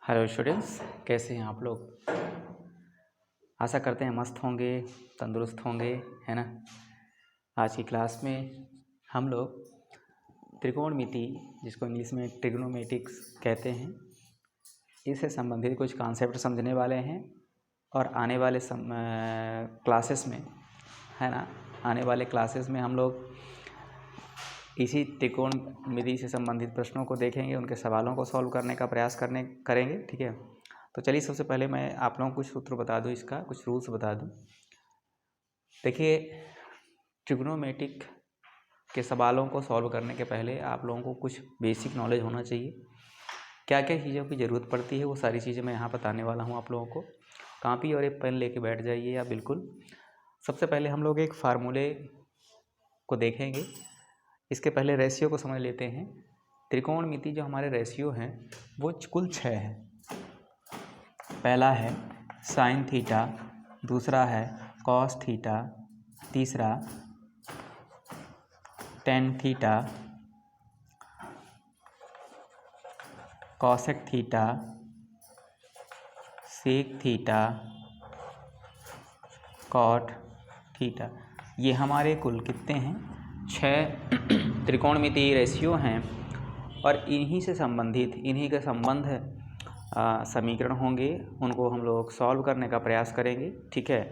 Hello students, कैसे हैं आप लोग। आशा करते हैं मस्त होंगे, तंदुरुस्त होंगे, है ना। आज की क्लास में हम लोग त्रिकोणमिति, जिसको इंग्लिश में ट्रिग्नोमेटिक्स कहते हैं, इससे संबंधित कुछ कॉन्सेप्ट समझने वाले हैं। और आने वाले क्लासेस में, है ना, आने वाले क्लासेस में हम लोग इसी त्रिकोणमिति से संबंधित प्रश्नों को देखेंगे, उनके सवालों को सॉल्व करने का प्रयास करेंगे। ठीक है, तो चलिए सबसे पहले मैं आप लोगों को कुछ सूत्र बता दूं, इसका कुछ रूल्स बता दूं। देखिए, ट्रिग्नोमेटिक के सवालों को सॉल्व करने के पहले आप लोगों को कुछ बेसिक नॉलेज होना चाहिए। क्या क्या चीज़ों की ज़रूरत पड़ती है वो सारी चीज़ें मैं यहाँ बताने वाला हूँ आप लोगों को। कॉपी और एक पेन लेके बैठ जाइए आप बिल्कुल। सबसे पहले हम लोग एक फार्मूले को देखेंगे। इसके पहले रेशियो को समझ लेते हैं। त्रिकोणमिति जो हमारे रेशियो हैं वो कुल 6 हैं। पहला है साइन थीटा, दूसरा है कॉस थीटा, तीसरा tan theta, cosec theta, sec theta, cot theta. ये हमारे कुल कितने हैं? 6 त्रिकोणमितीय रेशियो हैं। और इन्हीं से संबंधित, इन्हीं के संबंध समीकरण होंगे, उनको हम लोग सॉल्व करने का प्रयास करेंगे। ठीक है,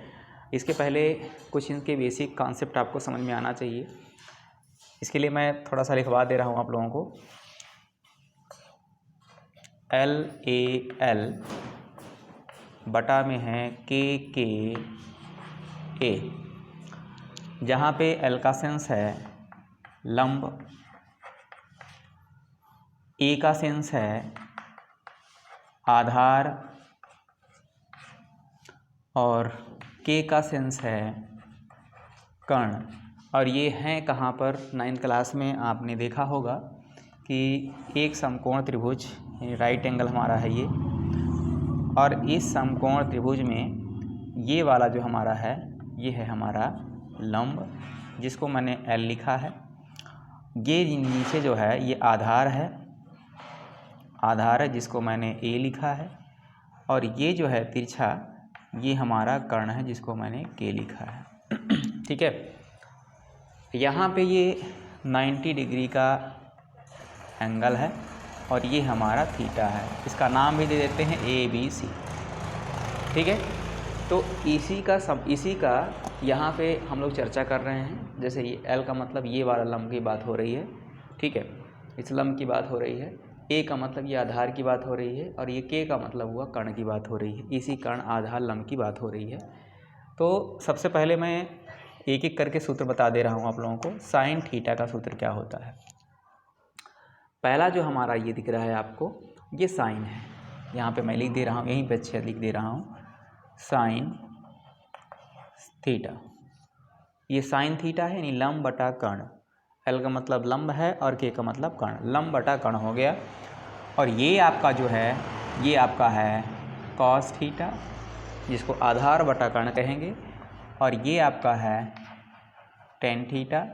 इसके पहले कुछ इनके बेसिक कॉन्सेप्ट आपको समझ में आना चाहिए। इसके लिए मैं थोड़ा सा लिखवा दे रहा हूँ आप लोगों को। LAL बटा में है KKA, जहाँ पे L का सेंस है लंब, A का सेंस है आधार और K का सेंस है कर्ण। और ये हैं कहाँ पर? 9th क्लास में आपने देखा होगा कि एक समकोण त्रिभुज, राइट एंगल हमारा है ये, और इस समकोण त्रिभुज में ये वाला जो हमारा है ये है हमारा लंब, जिसको मैंने L लिखा है। ये नीचे जो है ये आधार है जिसको मैंने A लिखा है। और ये जो है तिरछा, ये हमारा कर्ण है जिसको मैंने K लिखा है। ठीक है, यहाँ पे ये 90 डिग्री का एंगल है और ये हमारा थीटा है। इसका नाम भी दे देते हैं ABC। ठीक है, तो इसी का यहाँ पे हम लोग चर्चा कर रहे हैं। जैसे ये L का मतलब ये वाला लंब की बात हो रही है। ठीक है, इस लंब की बात हो रही है। A का मतलब ये आधार की बात हो रही है। और ये K का मतलब हुआ कर्ण की बात हो रही है। इसी कर्ण आधार लंब की बात हो रही है। तो सबसे पहले मैं एक एक करके सूत्र बता दे रहा हूँ आप लोगों को। साइन थीटा का सूत्र क्या होता है? पहला जो हमारा ये दिख रहा है आपको, ये साइन है। यहाँ पे मैं लिख दे रहा हूँ, यहीं पे अच्छे लिख दे रहा हूँ, साइन थीटा। ये साइन थीटा है, यानी लंब बटा कर्ण। L का मतलब लंब है और K का मतलब कर्ण। लंब बटा कर्ण हो गया। और ये आपका जो है ये आपका है कॉस थीटा, जिसको आधार बटा कर्ण कहेंगे। और ये आपका है टेन थीटा,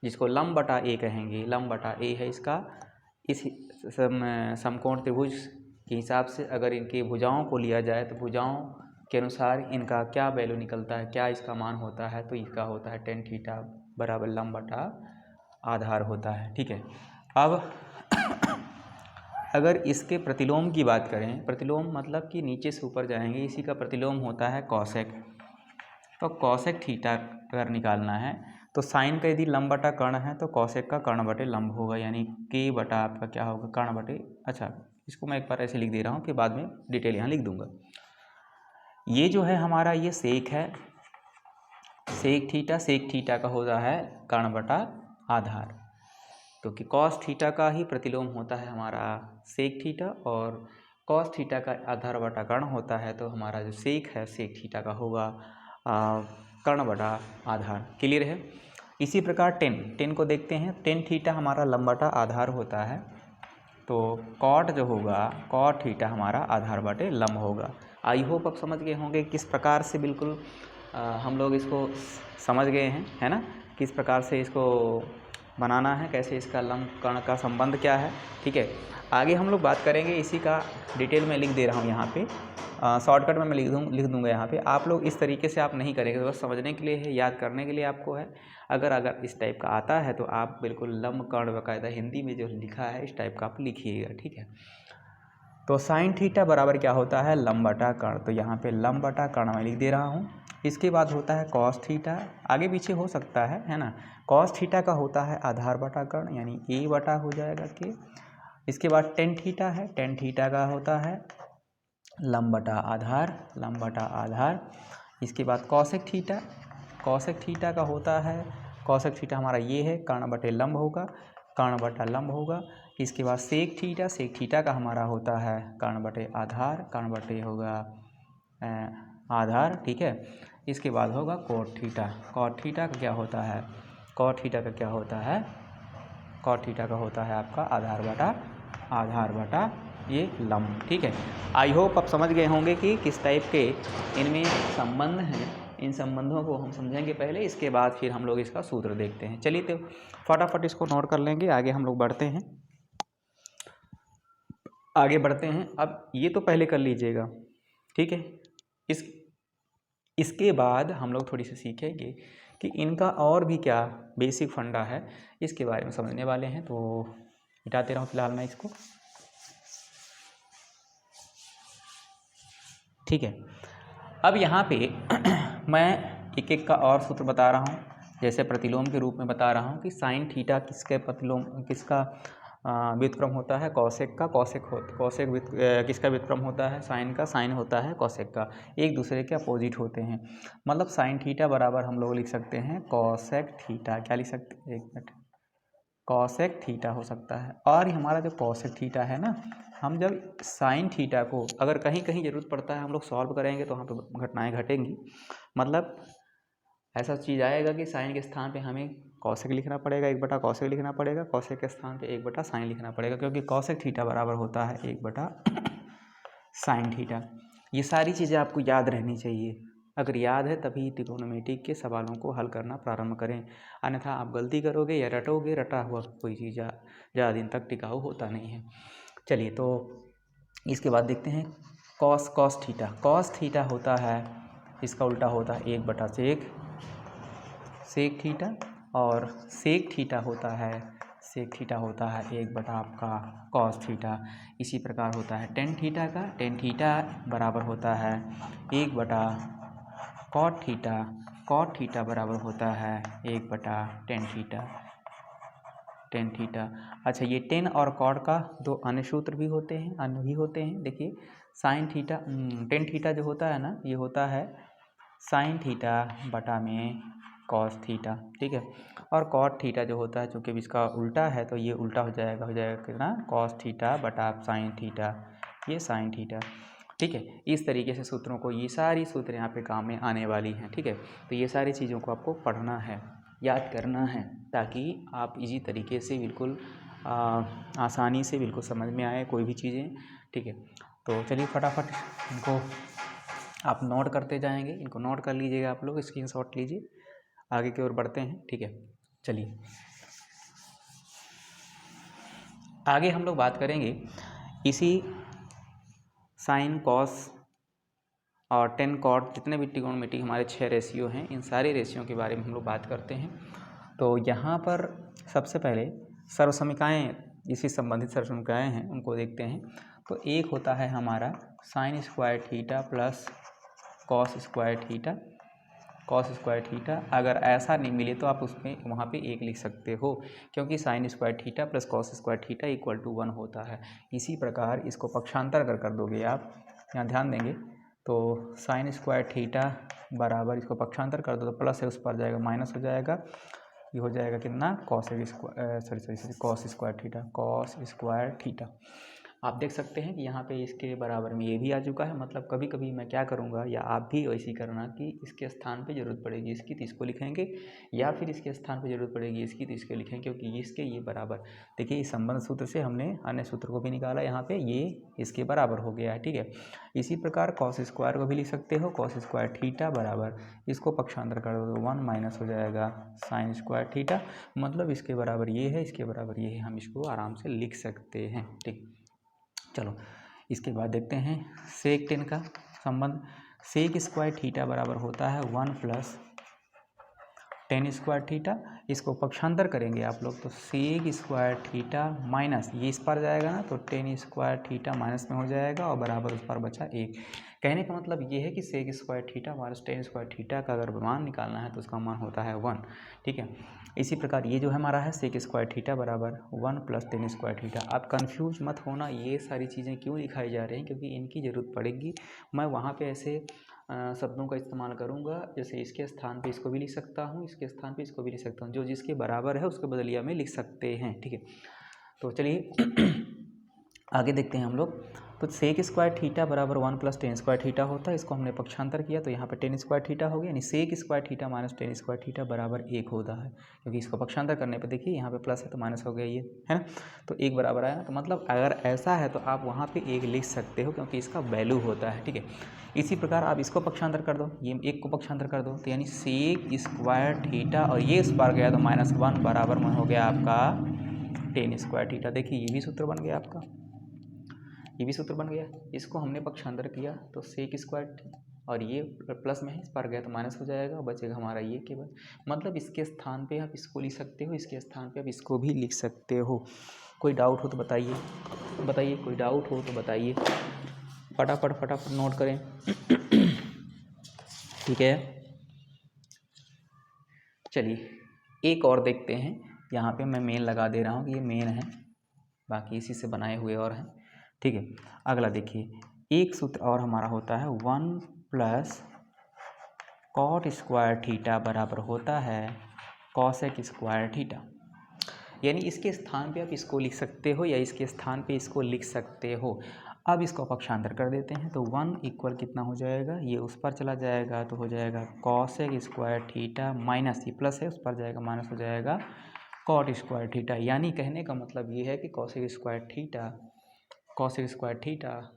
जिसको लंब बटा A कहेंगे। लंब बटा A है इसका। इस समकोण त्रिभुज के हिसाब से अगर इनकी भुजाओं को लिया जाए तो भुजाओं के अनुसार इनका क्या वैल्यू निकलता है, क्या इसका मान होता है, तो इसका होता है टेन थीटा बराबर लंब बटा आधार होता है। ठीक है, अब अगर इसके प्रतिलोम की बात करें, प्रतिलोम मतलब कि नीचे से ऊपर जाएंगे, इसी का प्रतिलोम होता है कॉसेक। तो कॉसेक थीटा अगर निकालना है तो साइन का यदि लंब बटा कर्ण है तो कॉसेक का कर्ण बटे लंब होगा, यानी K बटा आपका क्या होगा? कर्ण बटे। अच्छा, इसको मैं एक बार ऐसे लिख दे रहा हूँ, फिर बाद में डिटेल यहाँ लिख दूंगा। ये जो है हमारा ये सेक है, सेक थीटा का होता है कर्ण बटा आधार, क्योंकि कॉस थीटा का ही प्रतिलोम होता है हमारा सेक थीटा, और कॉस थीटा का आधार बटा कर्ण होता है। तो हमारा जो सेक है सेक थीटा का होगा कर्ण बटा आधार। क्लियर है? इसी प्रकार टेन को देखते हैं। टेन थीटा हमारा लंब बटा आधार होता है, तो कॉट जो होगा कॉट थीटा हमारा आधार बटे लंब होगा। आई होप आप समझ गए होंगे किस प्रकार से बिल्कुल हम लोग इसको समझ गए हैं, है ना, किस प्रकार से इसको बनाना है, कैसे इसका लंब कर्ण का संबंध क्या है। ठीक है, आगे हम लोग बात करेंगे इसी का डिटेल में लिख दे रहा हूँ यहाँ पे, शॉर्टकट में मैं लिख दूँगा यहाँ पे। आप लोग इस तरीके से आप नहीं करेंगे, तो बस समझने के लिए है, याद करने के लिए आपको है। अगर इस टाइप का आता है तो आप बिल्कुल लंब कर्ण बाकायदा हिंदी में जो लिखा है इस टाइप का आप लिखिएगा, ठीक है। तो साइन थीटा बराबर क्या होता है, लंब बटा कर्ण। तो यहाँ पे लंब बटा कर्ण मैं लिख दे रहा हूँ। इसके बाद होता है कॉस थीटा, आगे पीछे हो सकता है ना। कॉस थीटा का होता है आधार बटा कर्ण, यानी ए बटा हो जाएगा के। इसके बाद टेन थीटा है, टेन थीटा का होता है लंब बटा आधार, लंब बटा आधार। इसके बाद कॉसेक थीटा, कॉसेक थीटा का होता है, कॉसेक थीटा हमारा ये है, कर्ण बटे लंब होगा, कर्ण बटा लंब होगा। इसके बाद सेक थीटा, सेक थीटा का हमारा होता है कर्ण बटे आधार, कर्ण बटे होगा आधार, ठीक है। इसके बाद होगा कोट थीटा, कोट थीटा का क्या होता है, कोट थीटा का क्या होता है, कोट थीटा का होता है आपका आधार बटा ये लंब, ठीक है। आई होप आप समझ गए होंगे कि किस टाइप के इनमें संबंध हैं। इन संबंधों को हम समझेंगे पहले, इसके बाद फिर हम लोग इसका सूत्र देखते हैं। चलिए तो फटाफट इसको नोट कर लेंगे, आगे हम लोग बढ़ते हैं, आगे बढ़ते हैं। अब ये तो पहले कर लीजिएगा, ठीक है। इसके बाद हम लोग थोड़ी सी सीखेंगे कि इनका और भी क्या बेसिक फंडा है, इसके बारे में समझने वाले हैं। तो मिटाते रहूँ फिलहाल मैं इसको, ठीक है। अब यहाँ पे मैं एक एक का और सूत्र बता रहा हूँ, जैसे प्रतिलोम के रूप में बता रहा हूँ कि साइन थीटा किसके प्रतिलोम, किसका व्युत्क्रम होता है, कौशिक का, कौशिक किसका व्युत्क्रम होता है, साइन का, साइन होता है कौशिक का, एक दूसरे के अपोजिट होते हैं। मतलब साइन थीटा बराबर हम लोग लिख सकते हैं कौशिक थीटा, क्या लिख सकते हैं, एक मिनट, कौशिक थीटा हो सकता है। और हमारा जो कौशिक थीटा है ना, हम जब साइन थीटा को अगर कहीं कहीं ज़रूरत पड़ता है हम लोग सॉल्व करेंगे तो वहाँ पे घटनाएं घटेंगी। मतलब ऐसा चीज़ आएगा कि साइन के स्थान पे हमें कौशिक लिखना पड़ेगा, एक बटा कौशिक लिखना पड़ेगा, कौशिक के स्थान पे एक बटा साइन लिखना पड़ेगा, क्योंकि कौशिक थीटा बराबर होता है एक बटा साइन थीटा। ये सारी चीज़ें आपको याद रहनी चाहिए। अगर याद है तभी त्रिकोणमिति के सवालों को हल करना प्रारंभ करें, अन्यथा आप गलती करोगे या रटोगे, रटा हुआ कोई चीज़ ज़्यादा दिन तक टिकाऊ होता नहीं है। चलिए तो इसके बाद देखते हैं कॉस थीटा। कॉस थीटा होता है, इसका उल्टा होता है एक बटा सेक थीटा, और सेक थीटा होता है एक बटा आपका कॉस थीटा। इसी प्रकार होता है टेन थीटा का, टेन थीटा बराबर होता है एक बटा कॉट थीटा, कॉट थीटा बराबर होता है एक बटा टेन थीटा। अच्छा, ये टेन और कॉट का दो अन्य सूत्र भी होते हैं, देखिए साइन थीटा, टेन थीटा जो होता है ना, ये होता है साइन थीटा बटा में कॉस थीटा, ठीक है। और कॉट थीटा जो होता है, चूँकि इसका उल्टा है तो ये उल्टा हो जाएगा कितना, कॉस थीटा बटा साइन थीटा, ये साइन थीटा, ठीक है। इस तरीके से सूत्रों को, ये सारी सूत्र यहाँ पे काम में आने वाली हैं, ठीक है। तो ये सारी चीज़ों को आपको पढ़ना है, याद करना है, ताकि आप इजी तरीके से बिल्कुल आसानी से बिल्कुल समझ में आए कोई भी चीज़ें, ठीक है। तो चलिए फटाफट इनको आप नोट करते जाएंगे, इनको नोट कर लीजिएगा आप लोग, स्क्रीनशॉट लीजिए, आगे की ओर बढ़ते हैं, ठीक है। चलिए आगे हम लोग बात करेंगे इसी साइन कॉस और टेन कॉट, जितने भी त्रिकोणमिति हमारे 6 रेशियो हैं, इन सारे रेशियो के बारे में हम लोग बात करते हैं। तो यहाँ पर सबसे पहले सर्वसमीकाएँ, जिससे संबंधित सर्वसमीकाएँ हैं उनको देखते हैं। तो एक होता है हमारा sign square theta plus cos square theta. अगर ऐसा नहीं मिले तो आप उसमें वहाँ पे एक लिख सकते हो, क्योंकि sine square theta plus cos square theta equal to 1 होता है। इसी प्रकार इसको पक्षांतर अगर कर दोगे आप, यहाँ ध्यान देंगे तो साइन स्क्वायर थीटा बराबर, इसको पक्षांतर कर दो तो प्लस है, उस पर जाएगा माइनस हो जाएगा, ये हो जाएगा कितना, कॉस स्क्वायर थीटा। आप देख सकते हैं कि यहाँ पे इसके बराबर में ये भी आ चुका है। मतलब कभी कभी मैं क्या करूँगा, या आप भी वैसे ही करना कि इसके स्थान पे ज़रूरत पड़ेगी इसकी तो इसको लिखेंगे, या फिर इसके स्थान पे ज़रूरत पड़ेगी इसकी तो इसके लिखेंगे, क्योंकि इसके ये बराबर, देखिए इस संबंध सूत्र से हमने अन्य सूत्र को भी निकाला, यहाँ पे ये इसके बराबर हो गया है। ठीक है, इसी प्रकार कॉस स्क्वायर को भी लिख सकते हो, कॉस स्क्वायर थीटा बराबर, इसको पक्षांतर कर दो तो 1 माइनस हो जाएगा साइन स्क्वायर थीटा, मतलब इसके बराबर ये है, इसके बराबर ये है, हम इसको आराम से लिख सकते हैं। ठीक, चलो इसके बाद देखते हैं सेक 10 का संबंध। सेक स्क्वायर थीटा बराबर होता है 1 प्लस 10 स्क्वायर थीटा, इसको पक्षांतर करेंगे आप लोग तो सेक स्क्वायर थीटा माइनस ये इस पर जाएगा ना, तो 10 स्क्वायर थीटा माइनस में हो जाएगा और बराबर उस पर बचा 1। कहने का मतलब ये है कि sec square theta minus 10 square theta का अगर मान निकालना है तो उसका मान होता है 1। ठीक है, इसी प्रकार ये जो है हमारा है सेक स्क्वायर थीटा बराबर 1 प्लस 10 स्क्वायर थीटा। आप कन्फ्यूज मत होना ये सारी चीज़ें क्यों दिखाई जा रही हैं, क्योंकि इनकी ज़रूरत पड़ेगी। मैं वहाँ पे ऐसे शब्दों का इस्तेमाल करूँगा, जैसे इसके स्थान पे इसको भी लिख सकता हूँ, इसके स्थान पे इसको भी लिख सकता हूँ, जो जिसके बराबर है उसके बदलिया में लिख सकते हैं। ठीक है, तो चलिए आगे देखते हैं हम लोग। तो सेक स्क्वायर थीटा बराबर 1 प्लस 10 स्क्वायर थीटा होता है, इसको हमने पक्षांतर किया तो यहाँ पे 10 स्क्वायर थीटा हो गया, यानी sec square theta minus 10 square theta बराबर 1 होता है, क्योंकि इसको पक्षांतर करने पे देखिए यहाँ पे प्लस है तो माइनस हो गया ये, है ना, तो 1 बराबर आया। तो मतलब अगर ऐसा है तो आप वहाँ पे 1 लिख सकते हो, क्योंकि इसका वैल्यू होता है। ठीक है, इसी प्रकार आप इसको पक्षांतर कर दो, ये 1 को पक्षांतर कर दो, तो यानी सेक स्क्वायर थीटा और ये इस पार गया तो -1 बराबर में हो गया आपका 10 स्क्वायर थीटा। देखिए ये भी सूत्र बन गया आपका, ये भी सूत्र बन गया। इसको हमने पक्षांतर किया तो सेक स्क्वायर और ये प्लस में है, इस पर गया तो माइनस हो जाएगा, बचेगा हमारा ये केवल। मतलब इसके स्थान पे आप इसको लिख सकते हो, इसके स्थान पे आप इसको भी लिख सकते हो। कोई डाउट हो तो बताइए, बताइए कोई डाउट हो तो बताइए, फटाफट फटाफट नोट करें। ठीक है, चलिए एक और देखते हैं। यहाँ पे मैं मेन लगा दे रहा हूँ कि ये मेन है, बाकी इसी से बनाए हुए और हैं। ठीक है, अगला देखिए, एक सूत्र और हमारा होता है 1 प्लस कॉट स्क्वायर थीटा बराबर होता है कॉसेक स्क्वायर थीटा, यानी इसके स्थान पे आप इसको लिख सकते हो या इसके स्थान पे इसको लिख सकते हो। अब इसको पक्षांतर कर देते हैं तो 1 इक्वल कितना हो जाएगा, ये उस पर चला जाएगा तो हो जाएगा कॉसेक स्क्वायर थीटा माइनस ये प्लस है उस पर जाएगा माइनस हो जाएगा कॉट स्क्वायर थीटा। यानी कहने का मतलब ये है कि cosec square theta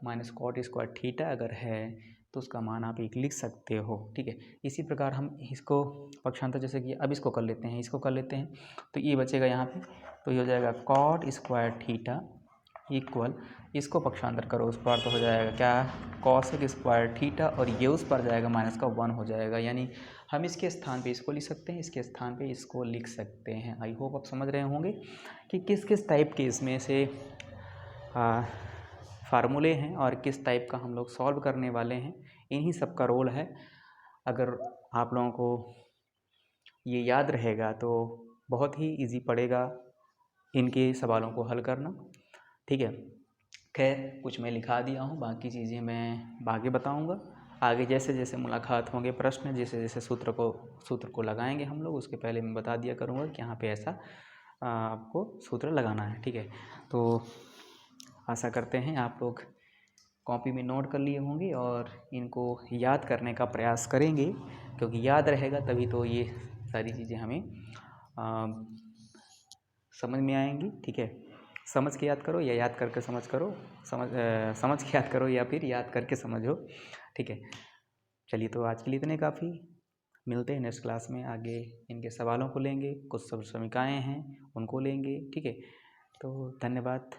minus cot square theta अगर है तो उसका मान आप 1 लिख सकते हो। ठीक है, इसी प्रकार हम इसको पक्षांतर जैसे कि अब इसको कर लेते हैं, इसको कर लेते हैं तो ये बचेगा यहाँ पे, तो ये हो जाएगा कॉट स्क्वायर थीटा इक्वल, इसको पक्षांतर करो उस पर तो हो जाएगा क्या, कॉसेक स्क्वायर थीटा और ये उस पर जाएगा माइनस का 1 हो जाएगा। यानी हम इसके स्थान पे इसको लिख सकते हैं, इसके स्थान पे इसको लिख सकते हैं। आई होप आप समझ रहे होंगे कि किस किस टाइप के इसमें से फार्मूले हैं और किस टाइप का हम लोग सॉल्व करने वाले हैं, इन्हीं सब का रोल है। अगर आप लोगों को ये याद रहेगा तो बहुत ही इजी पड़ेगा इनके सवालों को हल करना। ठीक है, खैर कुछ मैं लिखा दिया हूँ, बाकी चीज़ें मैं आगे बताऊँगा। आगे जैसे जैसे मुलाकात होंगे प्रश्न, जैसे जैसे सूत्र को लगाएंगे हम लोग, उसके पहले मैं बता दिया करूँगा कि यहाँ पे ऐसा आपको सूत्र लगाना है। ठीक है, तो आशा करते हैं आप लोग कॉपी में नोट कर लिए होंगे और इनको याद करने का प्रयास करेंगे, क्योंकि याद रहेगा तभी तो ये सारी चीज़ें हमें समझ में आएंगी। ठीक है, समझ के याद करो या याद करके समझ करो, समझ के याद करो या फिर याद करके समझो। ठीक है, चलिए तो आज के लिए इतने काफ़ी, मिलते हैं नेक्स्ट क्लास में। आगे इनके सवालों को लेंगे, कुछ समीकरणें हैं उनको लेंगे। ठीक है, तो धन्यवाद।